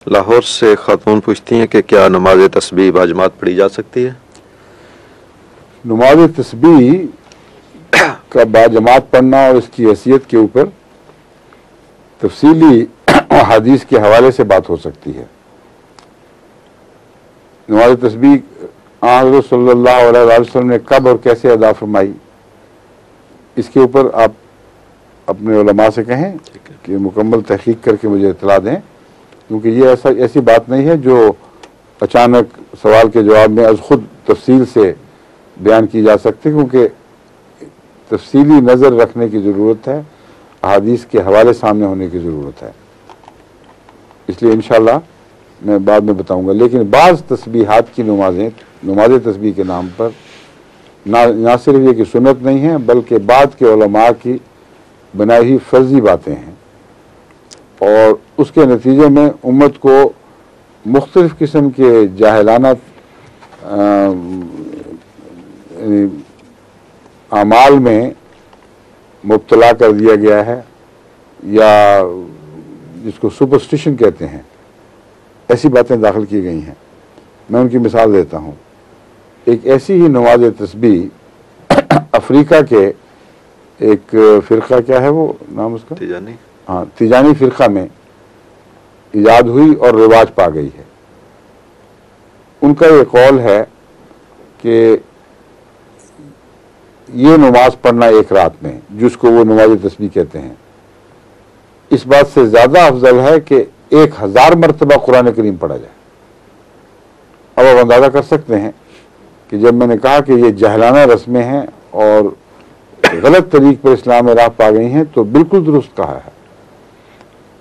لاہور سے خاتون پوچھتی ہیں کہ کیا نماز تسبیح باجماعت پڑھی جا سکتی ہے؟ نماز تسبیح کا باجماعت پڑھنا اور اس کی حیثیت کے اوپر تفصیلی حدیث کے حوالے سے بات ہو سکتی ہے۔ نماز تسبیح حضرت صلی اللہ علیہ وسلم نے کب اور کیسے ادا فرمائی، اس کے اوپر آپ اپنے علماء سے کہیں کہ مکمل تحقیق کر کے مجھے اطلاع دیں، کیونکہ یہ ایسی بات نہیں ہے جو اچانک سوال کے جواب میں از خود تفصیل سے بیان کی جا سکتی، کیونکہ تفصیلی نظر رکھنے کی ضرورت ہے، احادیث کے حوالے سامنے ہونے کی ضرورت ہے، اس لیے انشاءاللہ میں بعد میں بتاؤں گا۔ لیکن بعض تسبیحات کی نماز تسبیح کے نام پر نہ صرف یہ کہ سنت نہیں ہے، بلکہ بعد کے علماء کی بنائی ہوئی فرضی باتیں ہیں، اور اس کے نتیجے میں امت کو مختلف قسم کے جاہلانہ اعمال میں مبتلا کر دیا گیا ہے، یا جس کو سپرسٹیشن کہتے ہیں، ایسی باتیں داخل کی گئی ہیں۔ میں ان کی مثال دیتا ہوں۔ ایک ایسی ہی نماز تسبیح افریقہ کے ایک فرقہ، کیا ہے وہ نام اس کا؟ تیجانی فرقہ میں ایجاد ہوئی اور رواج پا گئی ہے۔ ان کا یہ قول ہے کہ یہ نماز پڑھنا ایک رات میں، جس کو وہ نماز تسبیح کہتے ہیں، اس بات سے زیادہ افضل ہے کہ 1000 مرتبہ قرآن کریم پڑھا جائے۔ اب آپ اندازہ کر سکتے ہیں کہ جب میں نے کہا کہ یہ جہلانہ رسمیں ہیں اور غلط طریق پر اسلام میں راہ پا گئی ہیں، تو بالکل درست کہا ہے۔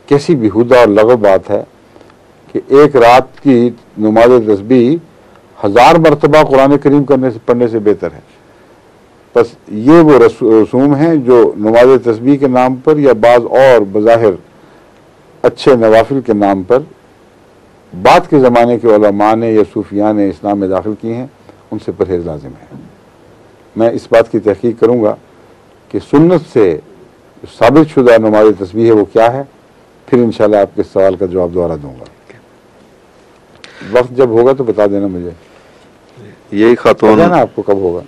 کیسی بیہودہ اور لغو بات ہے کہ ایک رات کی نماز تسبیح 1000 مرتبہ قرآن کریم پڑھنے سے بہتر ہے۔ بس یہ وہ رسوم ہیں جو نماز تسبیح کے نام پر یا بعض اور بظاہر اچھے نوافل کے نام پر بعد کے زمانے کے علماء نے یا صوفیاء نے اسلام میں داخل کی ہیں، ان سے پرہیز لازم ہے۔ میں اس بات کی تحقیق کروں گا کہ سنت سے ثابت شدہ نماز تسبیح ہے وہ کیا ہے، پھر انشاءاللہ آپ کے سوال کا جواب دوبارہ دوں گا۔ وقت جب ہوگا تو بتا دینا مجھے، یہی خاتون پتہ ہے نا آپ کو کب ہوگا۔